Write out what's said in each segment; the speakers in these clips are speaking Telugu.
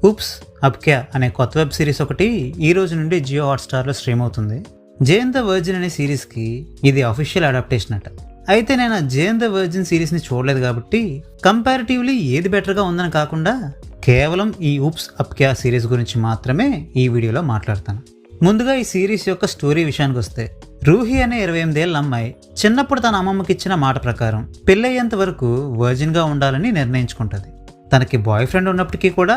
ఉప్స్ అబ్ క్యా అనే కొత్త వెబ్ సిరీస్ ఒకటి ఈ రోజు నుండి జియో హాట్స్టార్లో స్ట్రీమ్ అవుతుంది. జేన్ ద వర్జిన్ అనే సిరీస్కి ఇది అఫీషియల్ అడాప్టేషన్ అట. అయితే నేను ఆ జేన్ ద వర్జిన్ సిరీస్ని చూడలేదు కాబట్టి కంపారిటివ్లీ ఏది బెటర్గా ఉందని కాకుండా కేవలం ఈ ఉప్స్ అబ్ క్యా సిరీస్ గురించి మాత్రమే ఈ వీడియోలో మాట్లాడతాను. ముందుగా ఈ సిరీస్ యొక్క స్టోరీ విషయానికి వస్తే, రూహి అనే 28 ఏళ్ల అమ్మాయి చిన్నప్పుడు తన అమ్మమ్మకి ఇచ్చిన మాట ప్రకారం పెళ్ళయ్యేంత వరకు వర్జిన్గా ఉండాలని నిర్ణయించుకుంటుంది. తనకి బాయ్ ఫ్రెండ్ ఉన్నప్పటికీ కూడా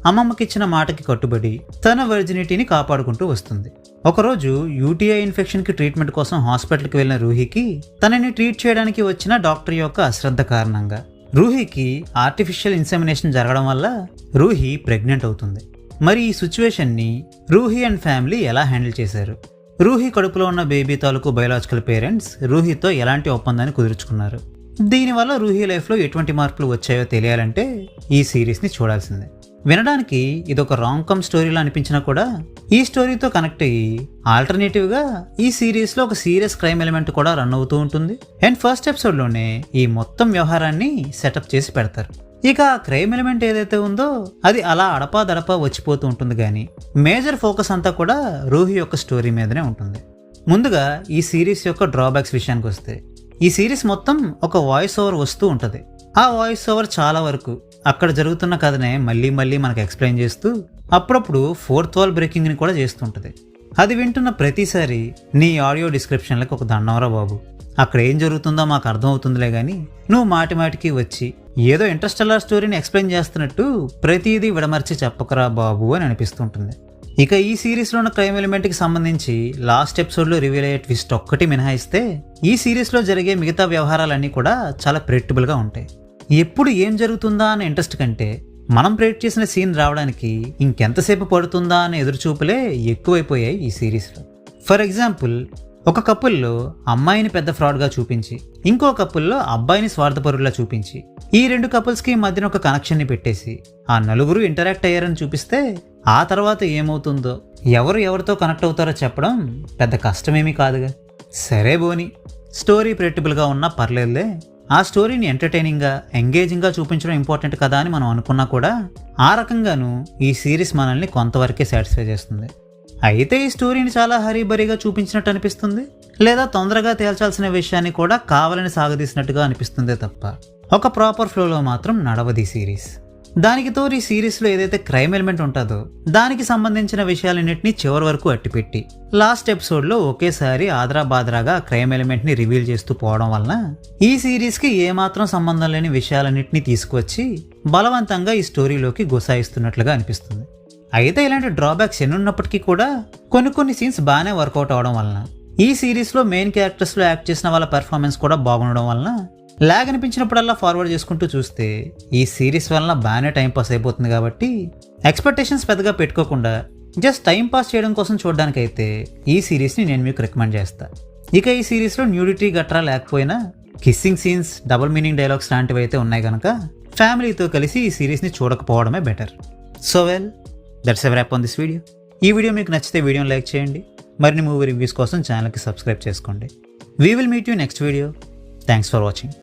అమ్మమ్మకి ఇచ్చిన మాటకి కట్టుబడి తన వర్జినిటీని కాపాడుకుంటూ వస్తుంది. ఒకరోజు యూటీఐ ఇన్ఫెక్షన్కి ట్రీట్మెంట్ కోసం హాస్పిటల్కి వెళ్ళిన రూహికి తనని ట్రీట్ చేయడానికి వచ్చిన డాక్టర్ యొక్క అశ్రద్ధ కారణంగా రూహికి ఆర్టిఫిషియల్ ఇన్సెమినేషన్ జరగడం వల్ల రూహి ప్రెగ్నెంట్ అవుతుంది. మరి ఈ సిచ్యువేషన్ని రూహి అండ్ ఫ్యామిలీ ఎలా హ్యాండిల్ చేశారు, రూహి కడుపులో ఉన్న బేబీ తాలూకు బయోలాజికల్ పేరెంట్స్ రూహితో ఎలాంటి ఒప్పందాన్ని కుదుర్చుకున్నారు, దీనివల్ల రూహి లైఫ్లో ఎటువంటి మార్పులు వచ్చాయో తెలియాలంటే ఈ సిరీస్ని చూడాల్సిందే. వినడానికి ఇదొక రాంగ్ కమ్ స్టోరీలా అనిపించినా కూడా ఈ స్టోరీతో కనెక్ట్ అయ్యి ఆల్టర్నేటివ్గా ఈ సిరీస్లో ఒక సీరియస్ క్రైమ్ ఎలిమెంట్ కూడా రన్ అవుతూ ఉంటుంది. అండ్ ఫస్ట్ ఎపిసోడ్లోనే ఈ మొత్తం వ్యవహారాన్ని సెటప్ చేసి పెడతారు. ఇక ఆ క్రైమ్ ఎలిమెంట్ ఏదైతే ఉందో అది అలా అడపాదడపా వచ్చిపోతూ ఉంటుంది, కానీ మేజర్ ఫోకస్ అంతా కూడా రూహి యొక్క స్టోరీ మీదనే ఉంటుంది. ముందుగా ఈ సిరీస్ యొక్క డ్రాబ్యాక్స్ విషయానికి వస్తే, ఈ సిరీస్ మొత్తం ఒక వాయిస్ ఓవర్ వస్తూ ఉంటుంది. ఆ వాయిస్ ఓవర్ చాలా వరకు అక్కడ జరుగుతున్న కథనే మళ్ళీ మనకు ఎక్స్ప్లెయిన్ చేస్తూ అప్పుడప్పుడు ఫోర్త్ వాల్ బ్రేకింగ్ని కూడా చేస్తుంటుంది. అది వింటున్న ప్రతిసారి నీ ఆడియో డిస్క్రిప్షన్లకు ఒక దండంరా బాబు, అక్కడ ఏం జరుగుతుందో మాకు అర్థం అవుతుందిలే కానీ నువ్వు మాటికి వచ్చి ఏదో ఇంట్రెస్టెల్లార్ స్టోరీని ఎక్స్ప్లెయిన్ చేస్తున్నట్టు ప్రతిదీ విడమర్చి చెప్పకరా బాబు అని అనిపిస్తుంటుంది. ఇక ఈ సిరీస్లో ఉన్న క్రైమ్ ఎలిమెంట్కి సంబంధించి లాస్ట్ ఎపిసోడ్లో రివీల్ అయ్యే ట్విస్ట్ ఒక్కటి మినహాయిస్తే ఈ సిరీస్లో జరిగే మిగతా వ్యవహారాలన్నీ కూడా చాలా ప్రెడిక్టబుల్గా ఉంటాయి. ఎప్పుడు ఏం జరుగుతుందా అనే ఇంట్రెస్ట్ కంటే మనం ప్రెడిక్ట్ చేసిన సీన్ రావడానికి ఇంకెంతసేపు పడుతుందా అనే ఎదురుచూపులే ఎక్కువైపోయాయి ఈ సిరీస్లో. ఫర్ ఎగ్జాంపుల్, ఒక కపుల్లో అమ్మాయిని పెద్ద ఫ్రాడ్గా చూపించి ఇంకో కపుల్లో అబ్బాయిని స్వార్థపరులా చూపించి ఈ రెండు కపుల్స్కి మధ్యన ఒక కనెక్షన్ని పెట్టేసి ఆ నలుగురు ఇంటరాక్ట్ అయ్యారని చూపిస్తే ఆ తర్వాత ఏమవుతుందో, ఎవరితో కనెక్ట్ అవుతారో చెప్పడం పెద్ద కష్టమేమీ కాదుగా. సరే బోని, స్టోరీ ప్రెడిక్టబుల్గా ఉన్నా పర్లేదులే, ఆ స్టోరీని ఎంటర్టైనింగ్గా ఎంగేజింగ్గా చూపించడం ఇంపార్టెంట్ కదా అని మనం అనుకున్నా కూడా ఆ రకంగానూ ఈ సిరీస్ మనల్ని కొంతవరకే సాటిస్ఫై చేస్తుంది. అయితే ఈ స్టోరీని చాలా హరీబరీగా చూపించినట్టు అనిపిస్తుంది, లేదా తొందరగా తేల్చాల్సిన విషయాన్ని కూడా కావాలని సాగదీసినట్టుగా అనిపిస్తుందే తప్ప ఒక ప్రాపర్ ఫ్లోలో మాత్రం నడవది సిరీస్. దానికి తోడు ఈ సిరీస్లో ఏదైతే క్రైమ్ ఎలిమెంట్ ఉంటుందో దానికి సంబంధించిన విషయాలన్నింటినీ చివరి వరకు అట్టిపెట్టి లాస్ట్ ఎపిసోడ్లో ఒకేసారి ఆదరాబాదరాగా క్రైమ్ ఎలిమెంట్ని రివీల్ చేస్తూ పోవడం వలన ఈ సిరీస్కి ఏమాత్రం సంబంధం లేని విషయాలన్నింటినీ తీసుకువచ్చి బలవంతంగా ఈ స్టోరీలోకి గుసాయిస్తున్నట్లుగా అనిపిస్తుంది. అయితే ఇలాంటి డ్రాబ్యాక్స్ ఎన్నున్నప్పటికీ కూడా కొన్ని సీన్స్ బాగానే వర్కౌట్ అవడం వలన ఈ సిరీస్లో మెయిన్ క్యారెక్టర్స్లో యాక్ట్ చేసిన వాళ్ళ పెర్ఫార్మెన్స్ కూడా బాగుండడం వలన లాగ్ అనిపించినప్పుడల్లా ఫార్వర్డ్ చేసుకుంటూ చూస్తే ఈ సిరీస్ వలన బాగానే టైంపాస్ అయిపోతుంది. కాబట్టి ఎక్స్పెక్టేషన్స్ పెద్దగా పెట్టుకోకుండా జస్ట్ టైంపాస్ చేయడం కోసం చూడడానికైతే ఈ సిరీస్ని నేను మీకు రికమెండ్ చేస్తాను. ఇక ఈ సిరీస్లో న్యూడిటీ గట్రా లేకపోయినా kissing scenes, double meaning dialogues లాంటివి అయితే ఉన్నాయి కనుక ఫ్యామిలీతో కలిసి ఈ సిరీస్ని చూడకపోవడమే better. So well, that's a wrap on this video. ఈ వీడియో మీకు నచ్చితే వీడియోని లైక్ చేయండి, మరిన్ని మూవీ రివ్యూస్ కోసం ఛానల్కి సబ్స్క్రైబ్ చేసుకోండి. We will meet you next video. Thanks for watching.